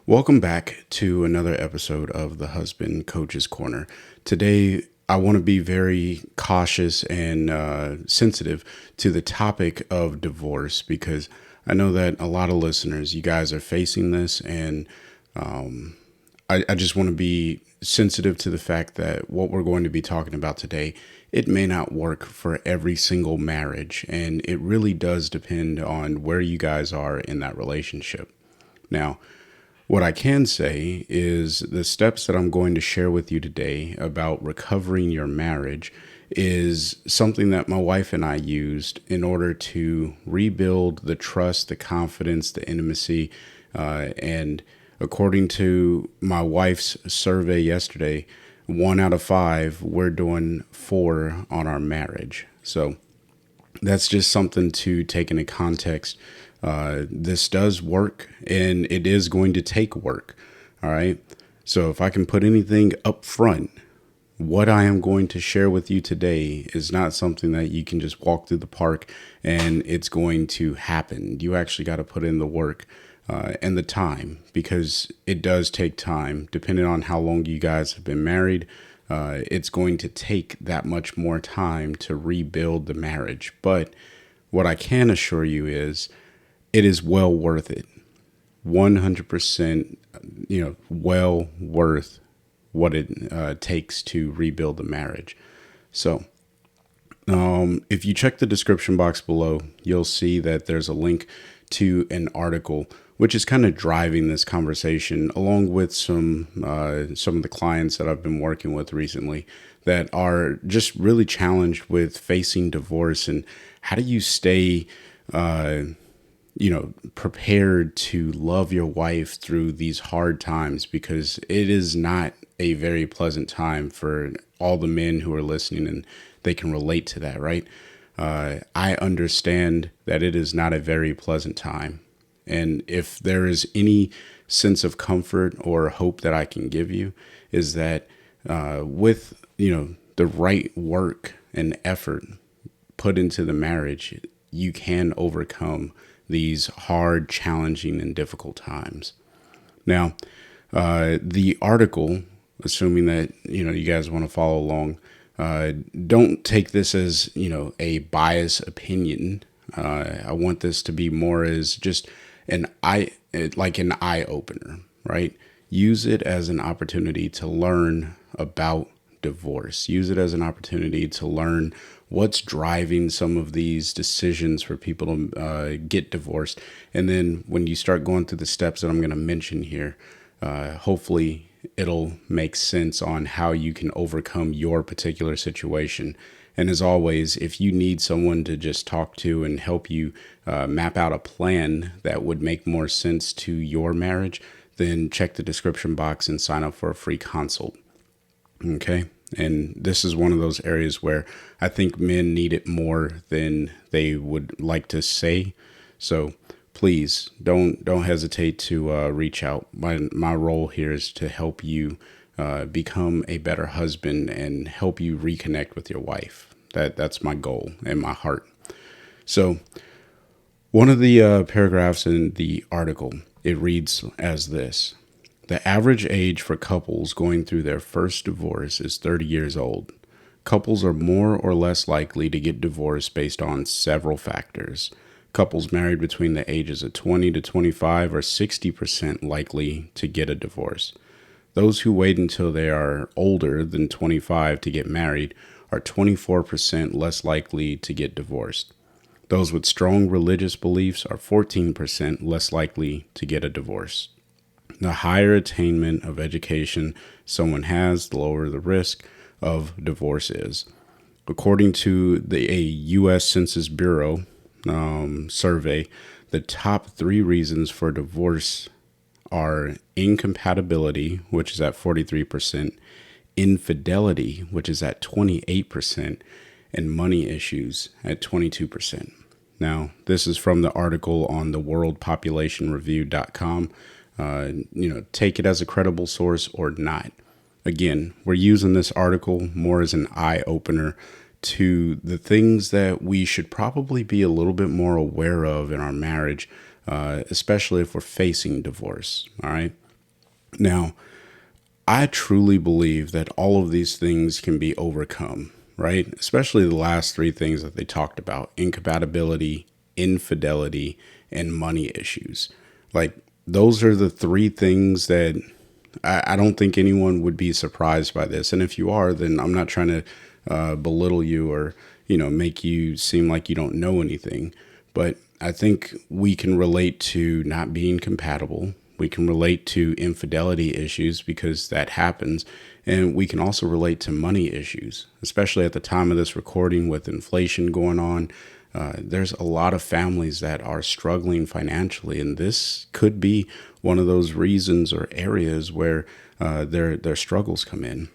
Welcome back to another episode of the Husband Coach's Corner. Today, I want to be very cautious and sensitive to the topic of divorce because I know that a lot of listeners, you guys are facing this, and I just want to be sensitive to the fact that what we're going to be talking about today, it may not work for every single marriage, and it really does depend on where you guys are in that relationship. Now, what I can say is the steps that I'm going to share with you today about recovering your marriage is something that my wife and I used in order to rebuild the trust, the confidence, the intimacy. And according to my wife's survey yesterday, 1 out of 5, we're doing 4 on our marriage. So that's just something to take into context. This does work, and it is going to take work. All right. So if I can put anything up front, what I am going to share with you today is not something that you can just walk through the park and it's going to happen. You actually got to put in the work and the time, because it does take time. Depending on how long you guys have been married, it's going to take that much more time to rebuild the marriage. But what I can assure you is it is well worth it. 100%, well worth what it takes to rebuild the marriage. So, if you check the description box below, you'll see that there's a link to an article which is kind of driving this conversation, along with some of the clients that I've been working with recently that are just really challenged with facing divorce, and how do you stay prepared to love your wife through these hard times, because it is not a very pleasant time for all the men who are listening, and they can relate to that, right? I understand that it is not a very pleasant time. And if there is any sense of comfort or hope that I can give you, is that with, the right work and effort put into the marriage, you can overcome these hard, challenging, and difficult times. Now, the article, assuming that, you guys want to follow along, don't take this as, a biased opinion. I want this to be more as just an eye opener, right? Use it as an opportunity to learn about divorce. Use it as an opportunity to learn what's driving some of these decisions for people to get divorced. And then when you start going through the steps that I'm going to mention here, hopefully it'll make sense on how you can overcome your particular situation. And as always, if you need someone to just talk to and help you map out a plan that would make more sense to your marriage, then check the description box and sign up for a free consult. Okay. And this is one of those areas where I think men need it more than they would like to say. So please don't hesitate to reach out. My role here is to help you become a better husband and help you reconnect with your wife. That's my goal and my heart. So one of the paragraphs in the article, it reads as this: the average age for couples going through their first divorce is 30 years old. Couples are more or less likely to get divorced based on several factors. Couples married between the ages of 20 to 25 are 60% likely to get a divorce. Those who wait until they are older than 25 to get married are 24% less likely to get divorced. Those with strong religious beliefs are 14% less likely to get a divorce. The higher attainment of education someone has, the lower the risk of divorce is. According to a U.S. Census Bureau survey, the top 3 reasons for divorce are incompatibility, which is at 43%, infidelity, which is at 28%, and money issues at 22%. Now, this is from the article on the worldpopulationreview.com. Take it as a credible source or not. Again, we're using this article more as an eye opener to the things that we should probably be a little bit more aware of in our marriage, especially if we're facing divorce. All right. Now, I truly believe that all of these things can be overcome, right? Especially the last three things that they talked about: incompatibility, infidelity, and money issues. Like, those are the three things that I don't think anyone would be surprised by this. And if you are, then I'm not trying to belittle you or, make you seem like you don't know anything. But I think we can relate to not being compatible. We can relate to infidelity issues because that happens. And we can also relate to money issues, especially at the time of this recording with inflation going on. There's a lot of families that are struggling financially, and this could be one of those reasons or areas where their struggles come in.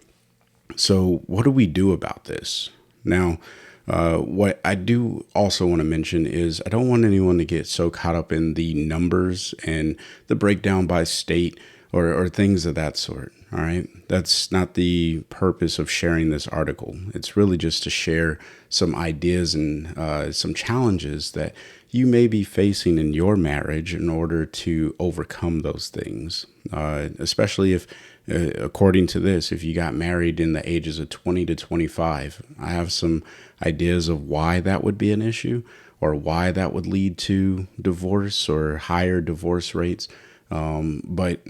So, what do we do about this? Now, what I do also want to mention is I don't want anyone to get so caught up in the numbers and the breakdown by state or things of that sort. All right. That's not the purpose of sharing this article. It's really just to share some ideas and some challenges that you may be facing in your marriage in order to overcome those things. Especially if, according to this, if you got married in the ages of 20 to 25, I have some ideas of why that would be an issue or why that would lead to divorce or higher divorce rates. But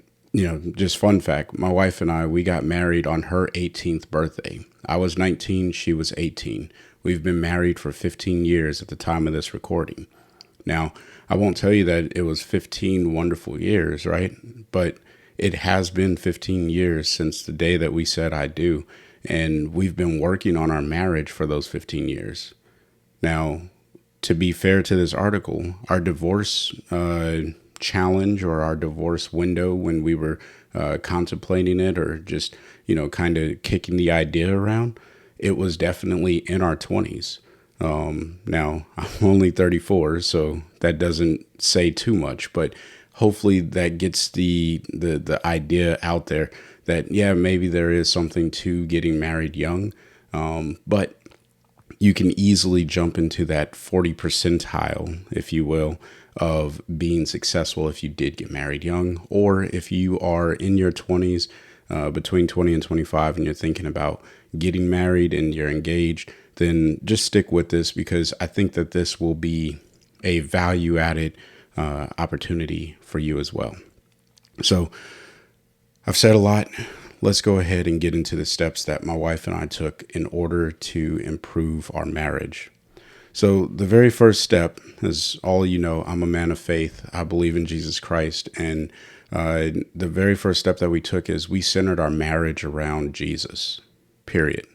just fun fact, my wife and I, we got married on her 18th birthday. I was 19, she was 18. We've been married for 15 years at the time of this recording. Now, I won't tell you that it was 15 wonderful years, right? But it has been 15 years since the day that we said I do. And we've been working on our marriage for those 15 years. Now, to be fair to this article, our divorce challenge or our divorce window when we were contemplating it or just, kind of kicking the idea around, it was definitely in our 20s. Now, I'm only 34, so that doesn't say too much, but hopefully that gets the idea out there that, yeah, maybe there is something to getting married young, but you can easily jump into that 40 percentile, if you will, of being successful if you did get married young, or if you are in your 20s, between 20 and 25, and you're thinking about getting married and you're engaged, then just stick with this because I think that this will be a value added opportunity for you as well. So I've said a lot. Let's go ahead and get into the steps that my wife and I took in order to improve our marriage. So the very first step, as all you know, I'm a man of faith. I believe in Jesus Christ. And the very first step that we took is we centered our marriage around Jesus, period.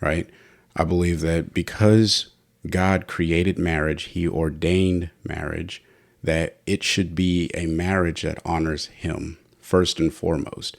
Right? I believe that because God created marriage, he ordained marriage, that it should be a marriage that honors him first and foremost.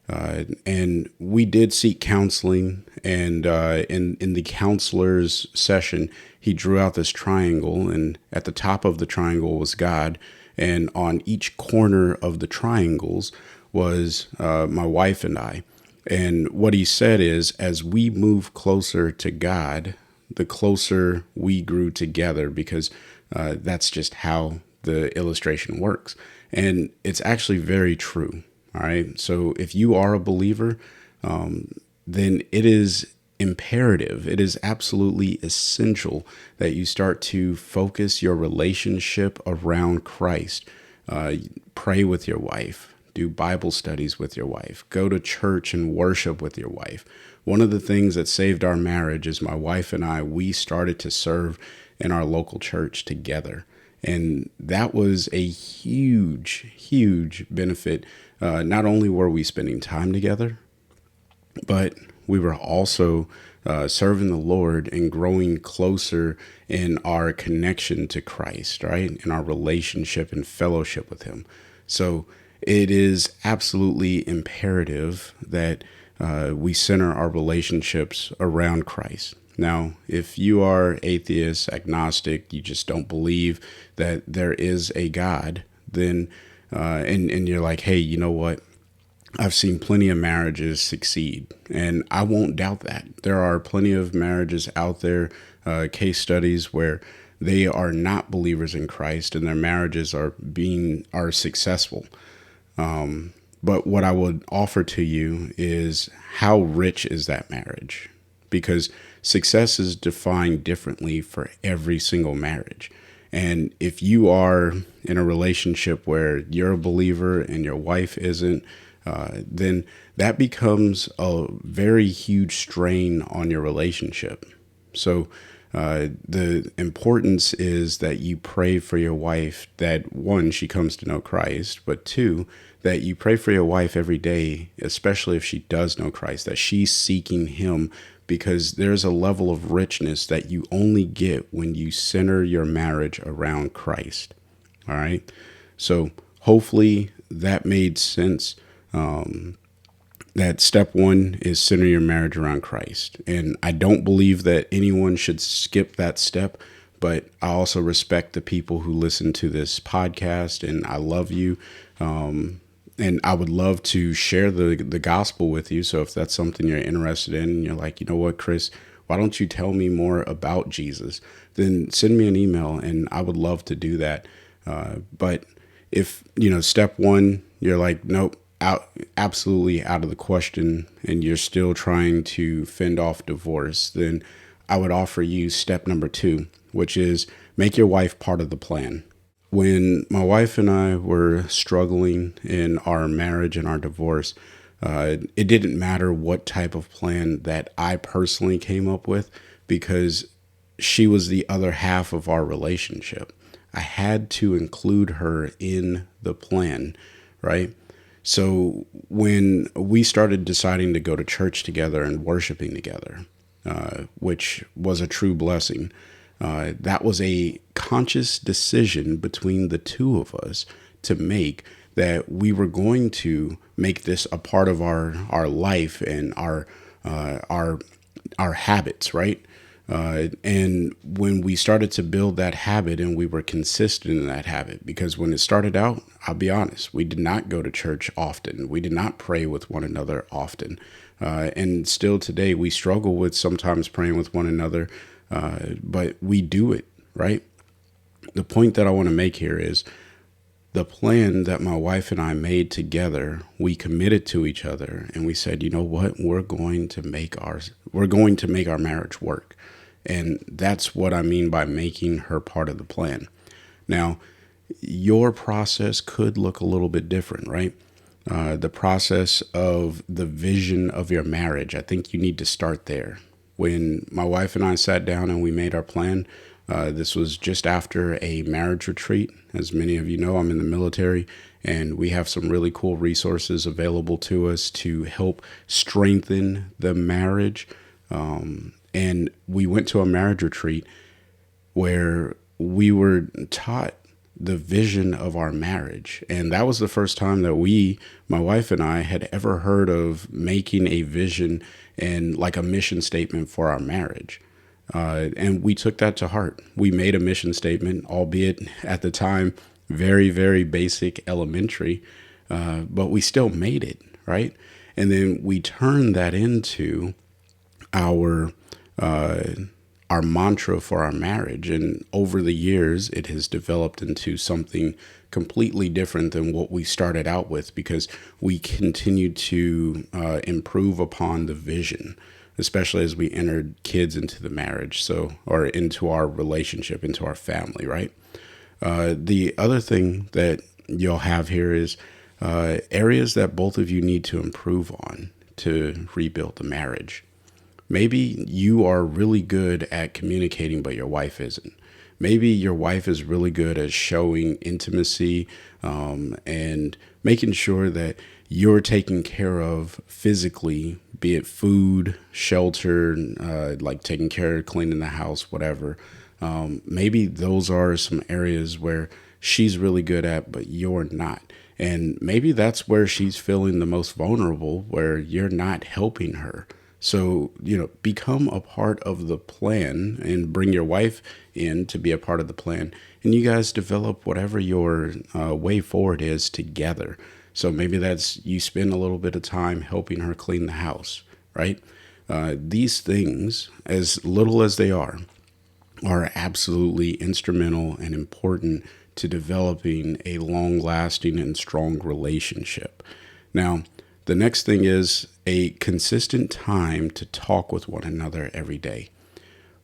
And we did seek counseling, and in the counselor's session, he drew out this triangle, and at the top of the triangle was God, and on each corner of the triangles was my wife and I. And what he said is, as we move closer to God, the closer we grew together, because that's just how the illustration works. And it's actually very true. All right. So if you are a believer, then it is imperative. It is absolutely essential that you start to focus your relationship around Christ. Pray with your wife. Do Bible studies with your wife. Go to church and worship with your wife. One of the things that saved our marriage is my wife and I, we started to serve in our local church together. And that was a huge, huge benefit. Not only were we spending time together, but we were also serving the Lord and growing closer in our connection to Christ, right? In our relationship and fellowship with him. So it is absolutely imperative that we center our relationships around Christ. Now, if you are atheist, agnostic, you just don't believe that there is a God, then and you're like, hey, you know what? I've seen plenty of marriages succeed, and I won't doubt that. There are plenty of marriages out there, case studies where they are not believers in Christ and their marriages are successful. But what I would offer to you is, how rich is that marriage? Because success is defined differently for every single marriage. And if you are in a relationship where you're a believer and your wife isn't, then that becomes a very huge strain on your relationship. So, the importance is that you pray for your wife, that one, she comes to know Christ, but two, that you pray for your wife every day, especially if she does know Christ, that she's seeking Him, because there's a level of richness that you only get when you center your marriage around Christ. All right. So hopefully that made sense. That step one is center your marriage around Christ. And I don't believe that anyone should skip that step, but I also respect the people who listen to this podcast, and I love you. And I would love to share the gospel with you. So if that's something you're interested in and you're like, you know what, Chris, why don't you tell me more about Jesus? Then send me an email and I would love to do that. But if, step one, you're like, nope, absolutely out of the question, and you're still trying to fend off divorce, then I would offer you step number two, which is make your wife part of the plan. When my wife and I were struggling in our marriage and our divorce, it didn't matter what type of plan that I personally came up with, because she was the other half of our relationship. I had to include her in the plan, right? So when we started deciding to go to church together and worshiping together, which was a true blessing, that was a conscious decision between the two of us to make, that we were going to make this a part of our life and our habits, right? And when we started to build that habit and we were consistent in that habit, because when it started out, I'll be honest, we did not go to church often. We did not pray with one another often. And still today, we struggle with sometimes praying with one another, but we do it, right? The point that I want to make here is the plan that my wife and I made together. We committed to each other and we said, you know what, we're going to make our marriage work. And that's what I mean by making her part of the plan. Now, your process could look a little bit different, right? The process of the vision of your marriage, I think you need to start there. When my wife and I sat down and we made our plan, this was just after a marriage retreat. As many of you know, I'm in the military, and we have some really cool resources available to us to help strengthen the marriage. And we went to a marriage retreat where we were taught the vision of our marriage. And that was the first time that my wife and I, had ever heard of making a vision and like a mission statement for our marriage. And we took that to heart. We made a mission statement, albeit at the time, very, very basic, elementary, but we still made it, right? And then we turned that into our mantra for our marriage. And over the years, it has developed into something completely different than what we started out with, because we continued to improve upon the vision, especially as we entered kids into the marriage, or into our relationship, into our family, right? The other thing that you'll have here is areas that both of you need to improve on to rebuild the marriage. Maybe you are really good at communicating, but your wife isn't. Maybe your wife is really good at showing intimacy and making sure that you're taken care of physically, be it food, shelter, like taking care of cleaning the house, whatever. Maybe those are some areas where she's really good at, but you're not. And maybe that's where she's feeling the most vulnerable, where you're not helping her. So, become a part of the plan and bring your wife in to be a part of the plan. And you guys develop whatever your way forward is together. So maybe that's you spend a little bit of time helping her clean the house, right? These things, as little as they are absolutely instrumental and important to developing a long-lasting and strong relationship. Now, the next thing is a consistent time to talk with one another every day.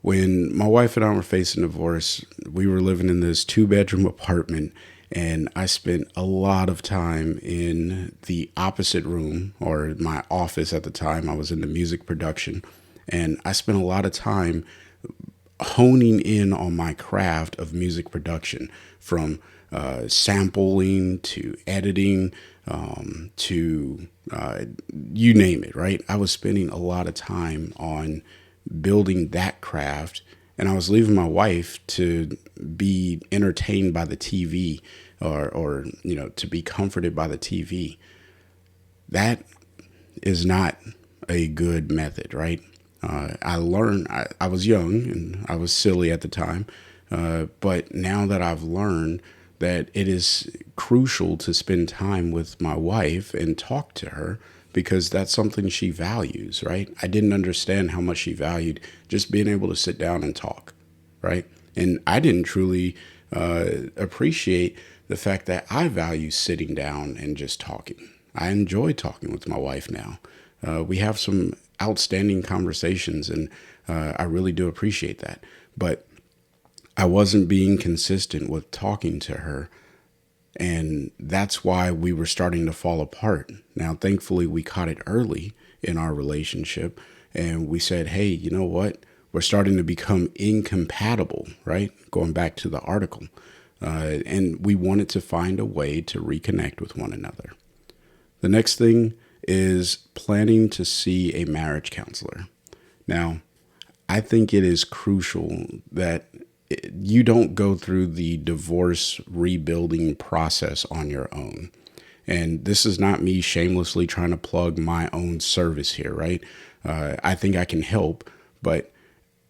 When my wife and I were facing divorce, we were living in this 2 bedroom apartment, and I spent a lot of time in the opposite room, or my office at the time. I was into music production, and I spent a lot of time honing in on my craft of music production, from sampling to editing, to you name it, right? I was spending a lot of time on building that craft, and I was leaving my wife to be entertained by the TV, or to be comforted by the TV. That is not a good method, right? I learned, I was young and I was silly at the time, but now that I've learned that it is crucial to spend time with my wife and talk to her, because that's something she values, right? I didn't understand how much she valued just being able to sit down and talk, right? And I didn't truly appreciate the fact that I value sitting down and just talking. I enjoy talking with my wife now. We have some outstanding conversations, and I really do appreciate that. But I wasn't being consistent with talking to her, and that's why we were starting to fall apart. Now, thankfully, we caught it early in our relationship, and we said, hey, you know what? We're starting to become incompatible, right? Going back to the article. And we wanted to find a way to reconnect with one another. The next thing is planning to see a marriage counselor. Now, I think it is crucial that you don't go through the divorce rebuilding process on your own. And this is not me shamelessly trying to plug my own service here, right? I think I can help, but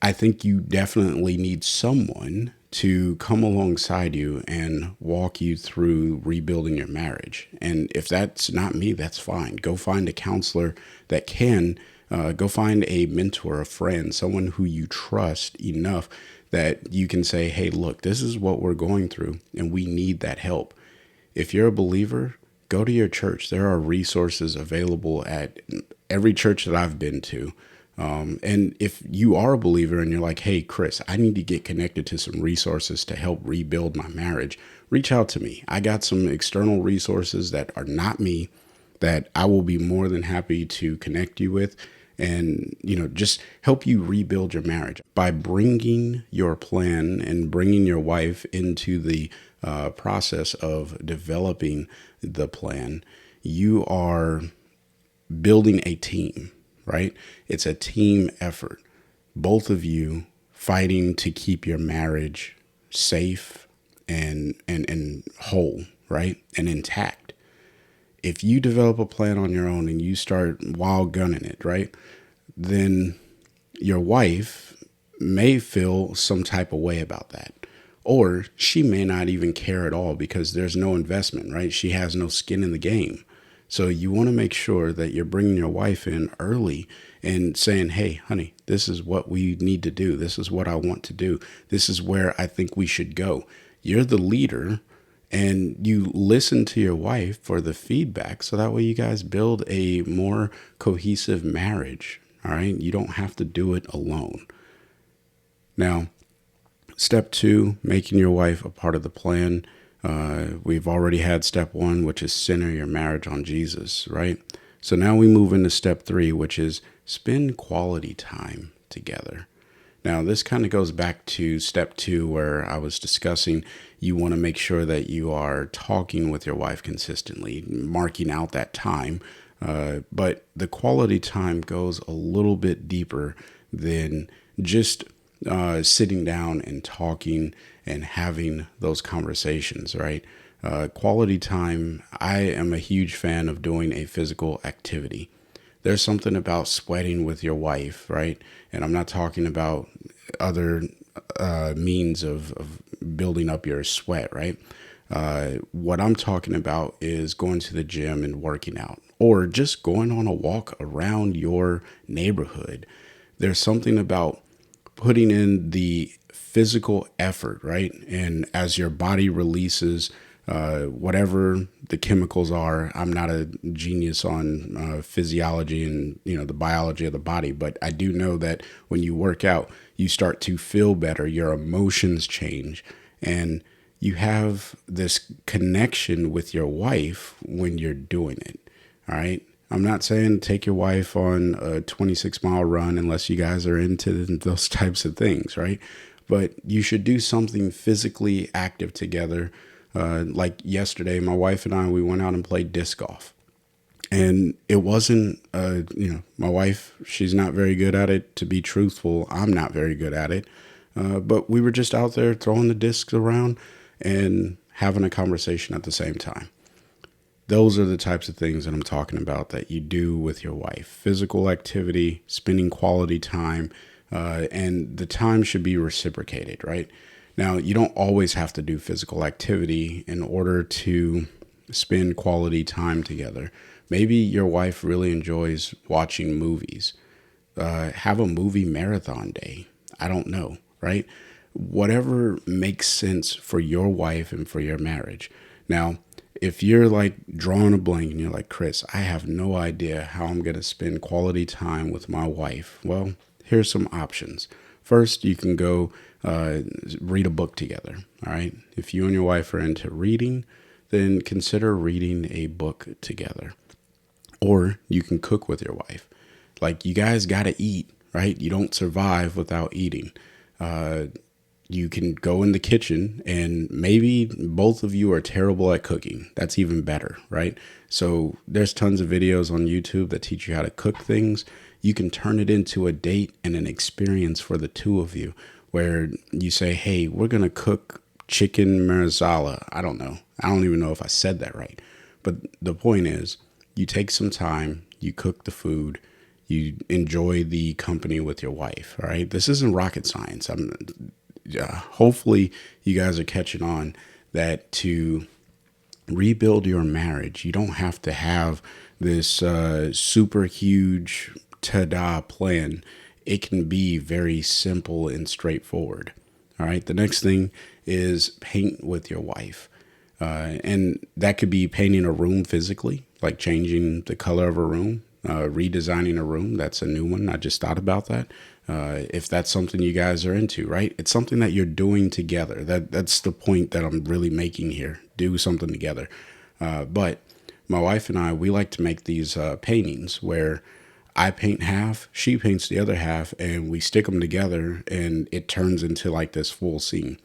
I think you definitely need someone to come alongside you and walk you through rebuilding your marriage. And if that's not me, that's fine. Go find a counselor that can. Go find a mentor, a friend, someone who you trust enough that you can say, hey, look, this is what we're going through, and we need that help. If you're a believer, go to your church. There are resources available at every church that I've been to. And if you are a believer and you're like, hey, Chris, I need to get connected to some resources to help rebuild my marriage, reach out to me. I got some external resources that are not me that I will be more than happy to connect you with, and just help you rebuild your marriage by bringing your plan and bringing your wife into the process of developing the plan. You are building a team, right? It's a team effort. Both of you fighting to keep your marriage safe and whole, right? And intact. If you develop a plan on your own and you start wild gunning it, right? Then your wife may feel some type of way about that. Or she may not even care at all because there's no investment, right? She has no skin in the game. So you want to make sure that you're bringing your wife in early and saying, hey, honey, this is what we need to do. This is what I want to do. This is where I think we should go. You're the leader, and you listen to your wife for the feedback, so that way you guys build a more cohesive marriage. All right. You don't have to do it alone. Now, step 2, making your wife a part of the plan. We've already had step 1, which is center your marriage on Jesus, right? So now we move into step 3, which is spend quality time together. Now, this kind of goes back to step 2, where I was discussing you want to make sure that you are talking with your wife consistently, marking out that time. But the quality time goes a little bit deeper than just sitting down and talking and having those conversations, right? Quality time, I am a huge fan of doing a physical activity. There's something about sweating with your wife, right? And I'm not talking about other means of building up your sweat, right? What I'm talking about is going to the gym and working out, or just going on a walk around your neighborhood. There's something about putting in the physical effort, right? And as your body releases whatever the chemicals are. I'm not a genius on physiology and the biology of the body, but I do know that when you work out, you start to feel better. Your emotions change, and you have this connection with your wife when you're doing it. All right. I'm not saying take your wife on a 26-mile run unless you guys are into those types of things, right? But you should do something physically active together. Like yesterday, my wife and I, we went out and played disc golf. And it wasn't, my wife, she's not very good at it. To be truthful, I'm not very good at it. But we were just out there throwing the discs around and having a conversation at the same time. Those are the types of things that I'm talking about that you do with your wife. Physical activity, spending quality time, and the time should be reciprocated, right? Now, you don't always have to do physical activity in order to spend quality time together. Maybe your wife really enjoys watching movies. Have a movie marathon day. I don't know, right? Whatever makes sense for your wife and for your marriage. Now, if you're like drawing a blank and you're like, Chris, I have no idea how I'm going to spend quality time with my wife. Well, here's some options. First, you can go read a book together. All right. If you and your wife are into reading, then consider reading a book together. Or you can cook with your wife. Like, you guys got to eat, right? You don't survive without eating. You can go in the kitchen, and maybe both of you are terrible at cooking. That's even better, right? So there's tons of videos on YouTube that teach you how to cook things. You can turn it into a date and an experience for the two of you, where you say, hey, we're going to cook chicken marsala. I don't know. I don't even know if I said that right. But the point is, you take some time, you cook the food, you enjoy the company with your wife, all right? This isn't rocket science. Hopefully you guys are catching on that to rebuild your marriage, you don't have to have this super huge ta-da plan. It can be very simple and straightforward. All right. The next thing is paint with your wife. And that could be painting a room physically, like changing the color of a room, redesigning a room. That's a new one. I just thought about that. If that's something you guys are into, right? It's something that you're doing together. That's the point that I'm really making here. Do something together. But my wife and I, we like to make these paintings where I paint half, she paints the other half, and we stick them together, and it turns into like this full scene.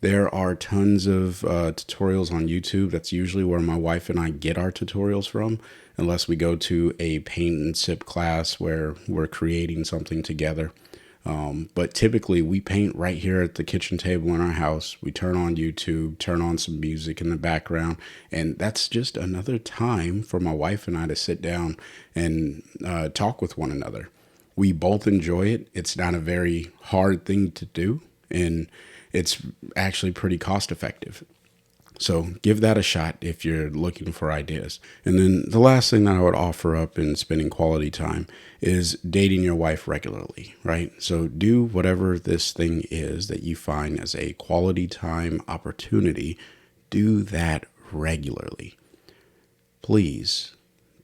There are tons of tutorials on YouTube. That's usually where my wife and I get our tutorials from, unless we go to a paint and sip class where we're creating something together. But typically we paint right here at the kitchen table in our house. We turn on YouTube, turn on some music in the background, and that's just another time for my wife and I to sit down and talk with one another. We both enjoy it. It's not a very hard thing to do, and it's actually pretty cost effective. So give that a shot if you're looking for ideas. And then the last thing that I would offer up in spending quality time is dating your wife regularly, right? So do whatever this thing is that you find as a quality time opportunity. Do that regularly. Please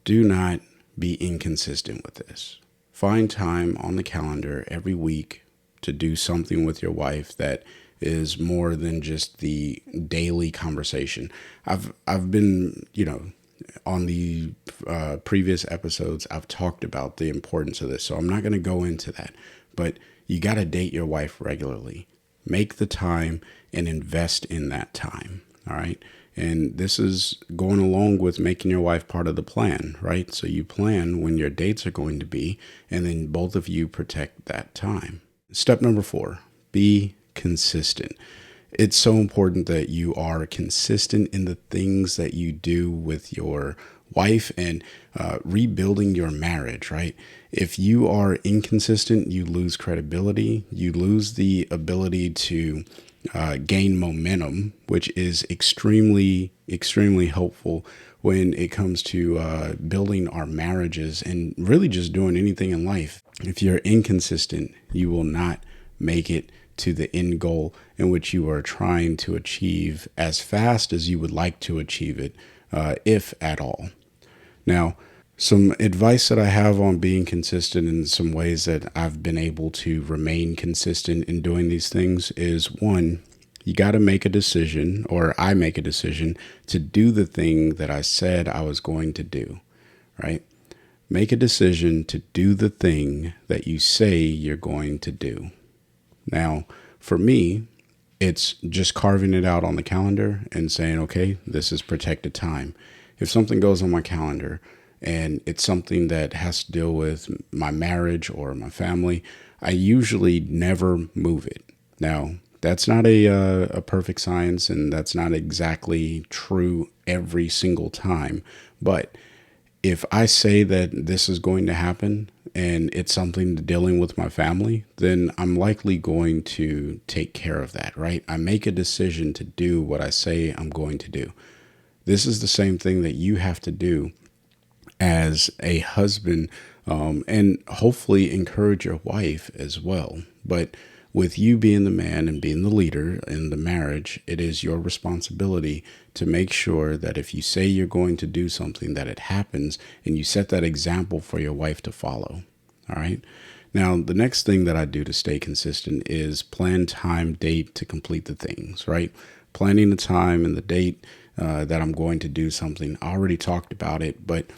do not be inconsistent with this. Find time on the calendar every week to do something with your wife that is more than just the daily conversation. I've been, on the previous episodes, I've talked about the importance of this, so I'm not going to go into that. But you got to date your wife regularly. Make the time and invest in that time. All right. And this is going along with making your wife part of the plan, right? So you plan when your dates are going to be, and then both of you protect that time. Step number 4, be consistent. It's so important that you are consistent in the things that you do with your wife and rebuilding your marriage, right? If you are inconsistent, you lose credibility, you lose the ability to gain momentum, which is extremely, extremely helpful when it comes to building our marriages and really just doing anything in life. If you're inconsistent, you will not make it to the end goal in which you are trying to achieve as fast as you would like to achieve it, if at all. Now, some advice that I have on being consistent in some ways that I've been able to remain consistent in doing these things is one, you got to make a decision, or I make a decision to do the thing that I said I was going to do, right? Make a decision to do the thing that you say you're going to do. Now, for me, it's just carving it out on the calendar and saying, okay, this is protected time. If something goes on my calendar and it's something that has to deal with my marriage or my family, I usually never move it. Now, that's not a perfect science, and that's not exactly true every single time. But if I say that this is going to happen and it's something dealing with my family, then I'm likely going to take care of that, right? I make a decision to do what I say I'm going to do. This is the same thing that you have to do as a husband, and hopefully encourage your wife as well. But with you being the man and being the leader in the marriage, it is your responsibility to make sure that if you say you're going to do something, that it happens, and you set that example for your wife to follow. All right. Now, the next thing that I do to stay consistent is plan time, date to complete the things, right? Planning the time and the date that I'm going to do something. I already talked about it, but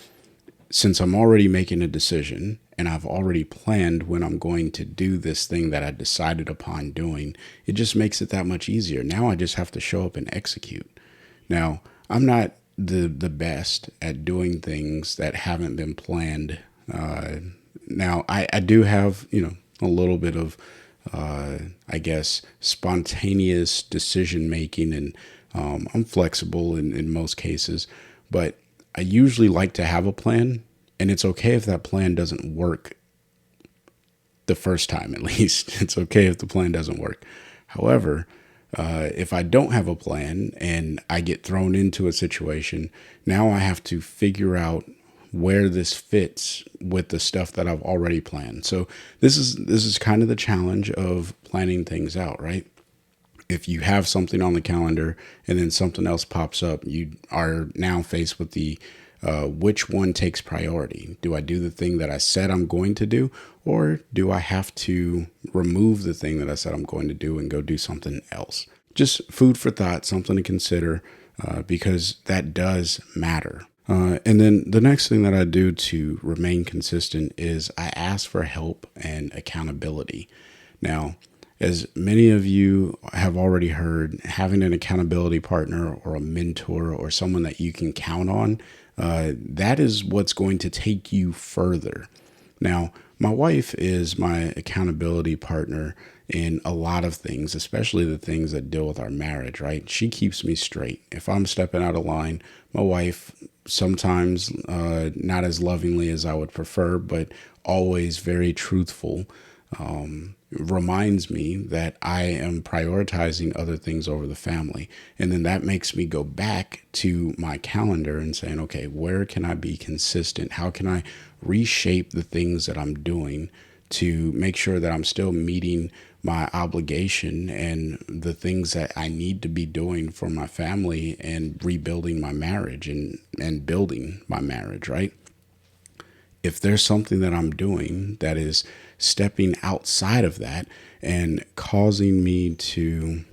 since I'm already making a decision and I've already planned when I'm going to do this thing that I decided upon doing, it just makes it that much easier. Now I just have to show up and execute. Now, I'm not the best at doing things that haven't been planned. Now, I do have, a little bit of, I guess, spontaneous decision making, and I'm flexible in most cases, but I usually like to have a plan, and it's okay if that plan doesn't work the first time, at least. It's okay if the plan doesn't work. However, if I don't have a plan and I get thrown into a situation, now I have to figure out where this fits with the stuff that I've already planned. So this is kind of the challenge of planning things out, right? If you have something on the calendar and then something else pops up, you are now faced with the which one takes priority? Do I do the thing that I said I'm going to do, or do I have to remove the thing that I said I'm going to do and go do something else? Just food for thought, something to consider, because that does matter. And then the next thing that I do to remain consistent is I ask for help and accountability. Now, as many of you have already heard, having an accountability partner or a mentor or someone that you can count on, that is what's going to take you further. Now, my wife is my accountability partner in a lot of things, especially the things that deal with our marriage, right? She keeps me straight. If I'm stepping out of line, my wife, sometimes not as lovingly as I would prefer, but always very truthful, reminds me that I am prioritizing other things over the family. And then that makes me go back to my calendar and saying, okay, where can I be consistent? How can I reshape the things that I'm doing to make sure that I'm still meeting my obligation and the things that I need to be doing for my family and rebuilding my marriage and building my marriage, right? If there's something that I'm doing that is stepping outside of that and causing me to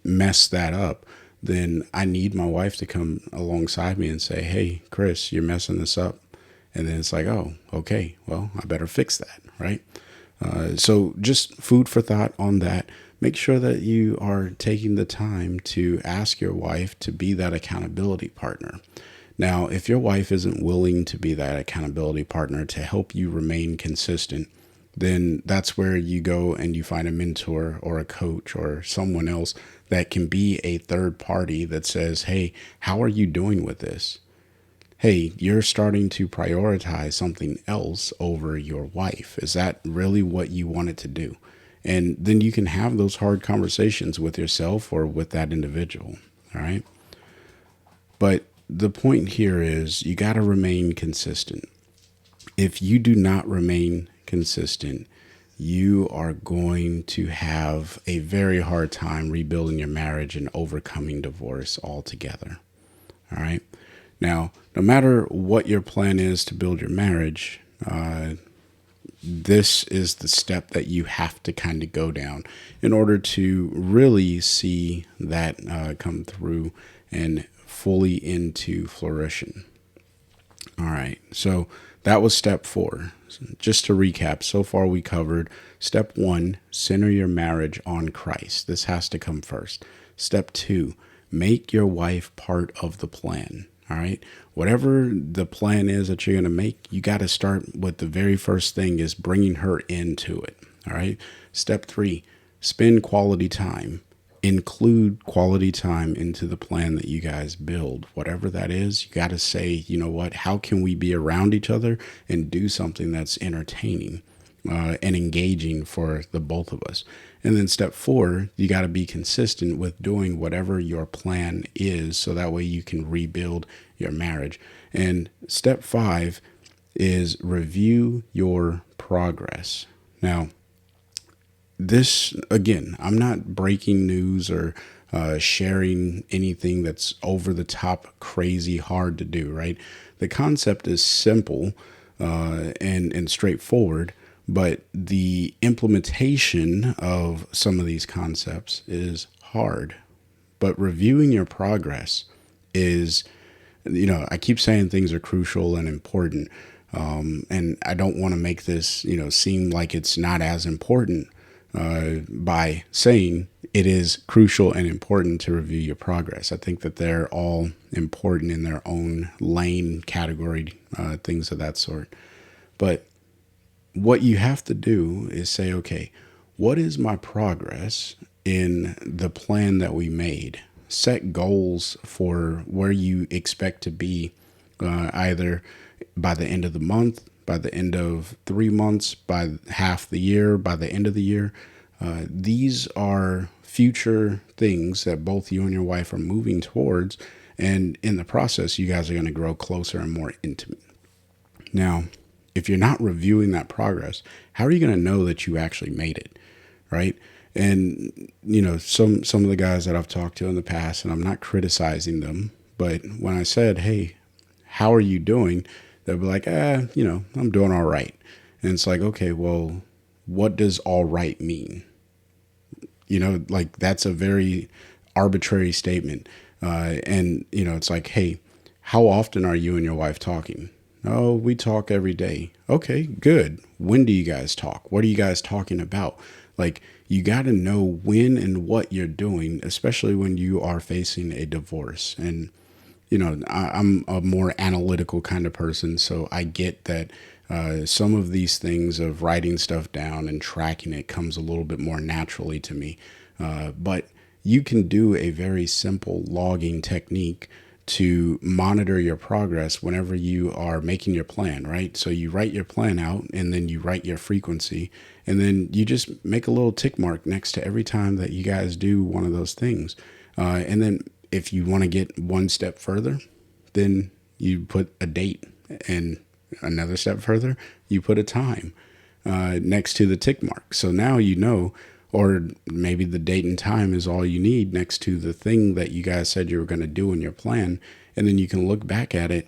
mess that up, then I need my wife to come alongside me and say, hey, Chris, you're messing this up. And then it's like, oh, okay, well, I better fix that, right? So just food for thought on that. Make sure that you are taking the time to ask your wife to be that accountability partner. Now, if your wife isn't willing to be that accountability partner to help you remain consistent, then that's where you go and you find a mentor or a coach or someone else that can be a third party that says, hey, how are you doing with this? Hey, you're starting to prioritize something else over your wife. Is that really what you wanted to do? And then you can have those hard conversations with yourself or with that individual. All right. But the point here is you got to remain consistent. If you do not remain consistent, you are going to have a very hard time rebuilding your marriage and overcoming divorce altogether. All right. Now, no matter what your plan is to build your marriage, this is the step that you have to kind of go down in order to really see that come through and fully into fruition. All right. So that was step 4. Just to recap, so far we covered step 1, center your marriage on Christ. This has to come first. Step 2, make your wife part of the plan. All right. Whatever the plan is that you're going to make, you got to start with the very first thing is bringing her into it. All right. Step 3, spend quality time. Include quality time into the plan that you guys build. Whatever that is, you got to say, you know what, how can we be around each other and do something that's entertaining and engaging for the both of us. And then step 4, you got to be consistent with doing whatever your plan is so that way you can rebuild your marriage. And step 5 is review your progress. Now, this, again, I'm not breaking news or sharing anything that's over the top, crazy hard to do, right? The concept is simple and straightforward, but the implementation of some of these concepts is hard. But reviewing your progress is, I keep saying things are crucial and important. And I don't want to make this, seem like it's not as important by saying it is crucial and important to review your progress. I think that they're all important in their own lane, category, things of that sort. But what you have to do is say, okay, what is my progress in the plan that we made? Set goals for where you expect to be, either by the end of the month, by the end of 3 months, by half the year, by the end of the year. These are future things that both you and your wife are moving towards. And in the process, you guys are going to grow closer and more intimate. Now, if you're not reviewing that progress, how are you going to know that you actually made it? Right. And, some of the guys that I've talked to in the past, and I'm not criticizing them, but when I said, hey, how are you doing? They'll be like, I'm doing all right. And it's like, okay, well, what does all right mean? Like that's a very arbitrary statement. And it's like, hey, how often are you and your wife talking? Oh, we talk every day. Okay, good. When do you guys talk? What are you guys talking about? Like, you got to know when and what you're doing, especially when you are facing a divorce. And I'm a more analytical kind of person, so I get that some of these things of writing stuff down and tracking it comes a little bit more naturally to me. But you can do a very simple logging technique to monitor your progress whenever you are making your plan, right? So you write your plan out and then you write your frequency and then you just make a little tick mark next to every time that you guys do one of those things. And then if you want to get one step further, then you put a date, and another step further, you put a time next to the tick mark. So now or maybe the date and time is all you need next to the thing that you guys said you were going to do in your plan. And then you can look back at it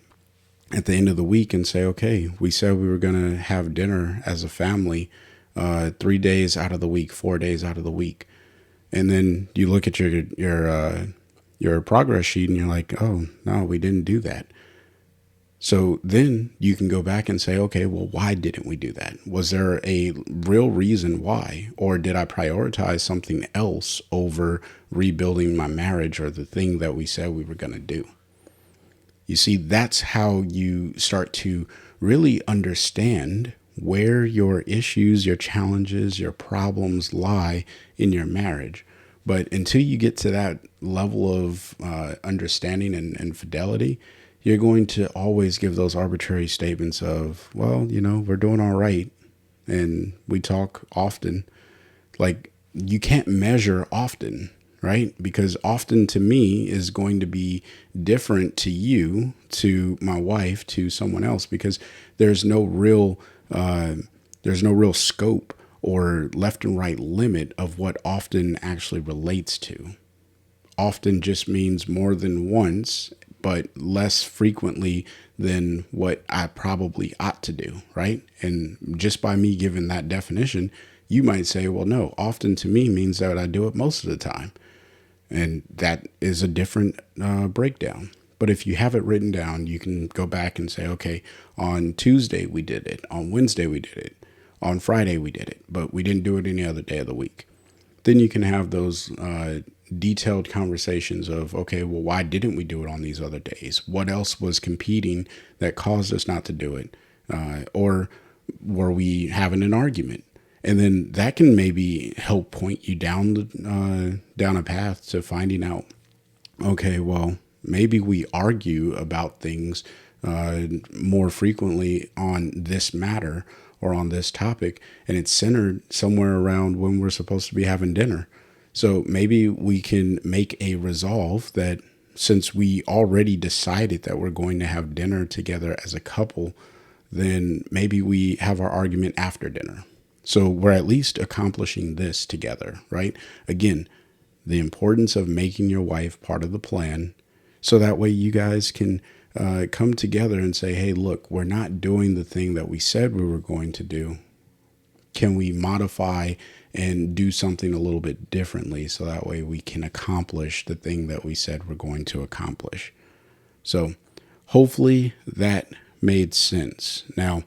at the end of the week and say, okay, we said we were going to have dinner as a family 3 days out of the week, 4 days out of the week. And then you look at your progress sheet and you're like, oh, no, we didn't do that. So then you can go back and say, okay, well, why didn't we do that? Was there a real reason why? Or did I prioritize something else over rebuilding my marriage or the thing that we said we were going to do? You see, that's how you start to really understand where your issues, your challenges, your problems lie in your marriage. But until you get to that level of understanding and fidelity, you're going to always give those arbitrary statements of, well, we're doing all right and we talk often. Like, you can't measure often, right? Because often to me is going to be different to you, to my wife, to someone else, because there's no real scope or left and right limit of what often actually relates to. Often just means more than once, but less frequently than what I probably ought to do, right? And just by me giving that definition, you might say, well, no, often to me means that I do it most of the time. And that is a different breakdown. But if you have it written down, you can go back and say, okay, on Tuesday we did it, on Wednesday we did it, on Friday we did it, but we didn't do it any other day of the week. Then you can have those detailed conversations of, okay, well, why didn't we do it on these other days? What else was competing that caused us not to do it? Or were we having an argument? And then that can maybe help point you down a path to finding out, okay, well, maybe we argue about things more frequently on this matter or on this topic, and it's centered somewhere around when we're supposed to be having dinner. So maybe we can make a resolve that since we already decided that we're going to have dinner together as a couple, then maybe we have our argument after dinner. So we're at least accomplishing this together, right? Again, the importance of making your wife part of the plan so that way you guys can come together and say, hey, look, we're not doing the thing that we said we were going to do. Can we modify and do something a little bit differently so that way we can accomplish the thing that we said we're going to accomplish? So hopefully that made sense. Now,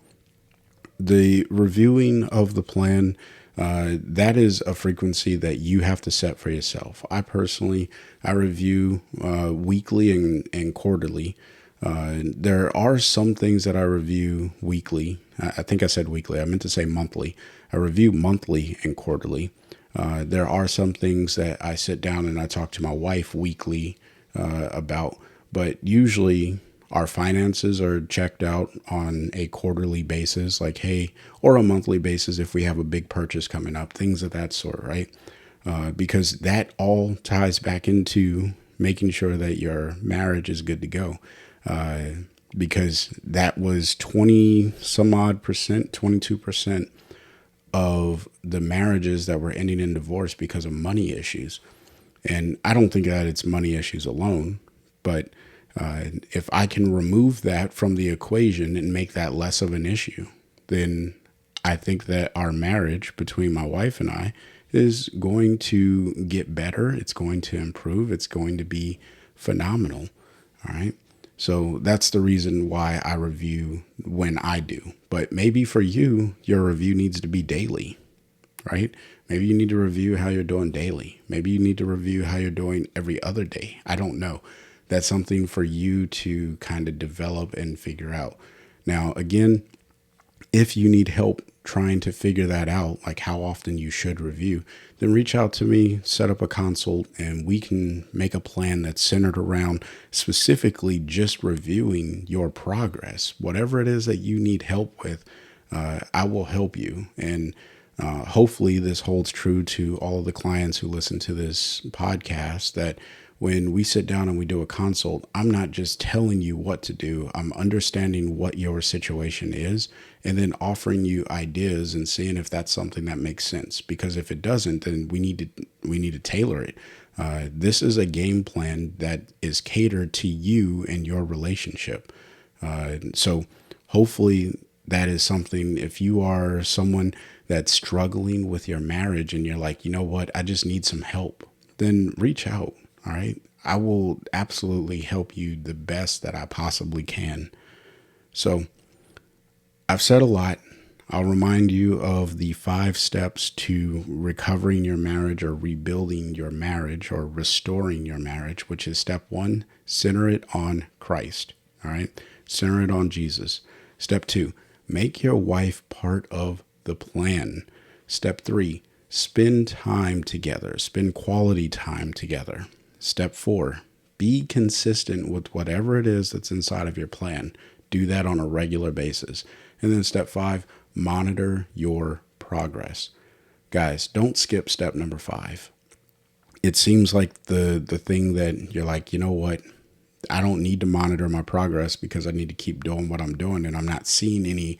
the reviewing of the plan, that is a frequency that you have to set for yourself. I personally, I review weekly and quarterly. There are some things that I review weekly. I think I said weekly. I meant to say monthly. I review monthly and quarterly. There are some things that I sit down and I talk to my wife weekly about, but usually our finances are checked out on a quarterly basis, like, hey, or a monthly basis if we have a big purchase coming up, things of that sort, right? Because that all ties back into making sure that your marriage is good to go. Because that was 20 some odd percent, 22% of the marriages that were ending in divorce because of money issues. And I don't think that it's money issues alone, but if I can remove that from the equation and make that less of an issue, then I think that our marriage between my wife and I is going to get better. It's going to improve. It's going to be phenomenal. All right. So that's the reason why I review when I do. But maybe for you, your review needs to be daily, right? Maybe you need to review how you're doing daily. Maybe you need to review how you're doing every other day. I don't know. That's something for you to kind of develop and figure out. Now, again, if you need help trying to figure that out, like how often you should review, then reach out to me, set up a consult, and we can make a plan that's centered around specifically just reviewing your progress. Whatever it is that you need help with, I will help you. And hopefully this holds true to all of the clients who listen to this podcast, that when we sit down and we do a consult, I'm not just telling you what to do. I'm understanding what your situation is and then offering you ideas and seeing if that's something that makes sense. Because if it doesn't, then we need to tailor it. This is a game plan that is catered to you and your relationship. So hopefully that is something, if you are someone that's struggling with your marriage and you're like, you know what, I just need some help, then reach out. All right. I will absolutely help you the best that I possibly can. So I've said a lot. I'll remind you of the 5 steps to recovering your marriage or rebuilding your marriage or restoring your marriage, which is step 1, center it on Christ. All right. Center it on Jesus. Step 2, make your wife part of the plan. Step 3, spend time together, spend quality time together. Step 4, be consistent with whatever it is that's inside of your plan. Do that on a regular basis. And then step 5, monitor your progress. Guys, don't skip step number 5. It seems like the thing that you're like, you know what? I don't need to monitor my progress because I need to keep doing what I'm doing and I'm not seeing any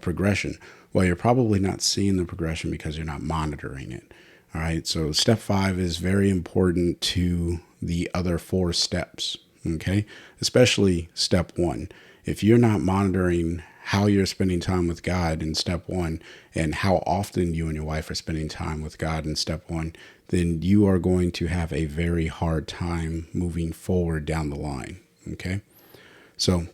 progression. Well, you're probably not seeing the progression because you're not monitoring it. All right. So step 5 is very important to the other 4 steps. Okay. Especially step 1. If you're not monitoring how you're spending time with God in step 1 and how often you and your wife are spending time with God in step 1, then you are going to have a very hard time moving forward down the line. Okay. So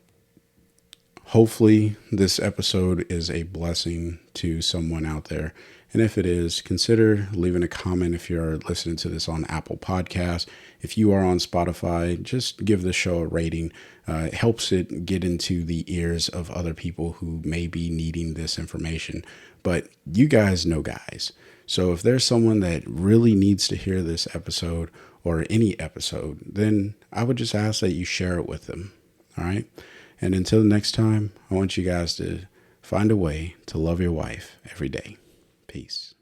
hopefully this episode is a blessing to someone out there. And if it is, consider leaving a comment if you're listening to this on Apple Podcasts. If you are on Spotify, just give the show a rating. It helps it get into the ears of other people who may be needing this information. But you guys know guys. So if there's someone that really needs to hear this episode or any episode, then I would just ask that you share it with them. All right. And until next time, I want you guys to find a way to love your wife every day. Peace.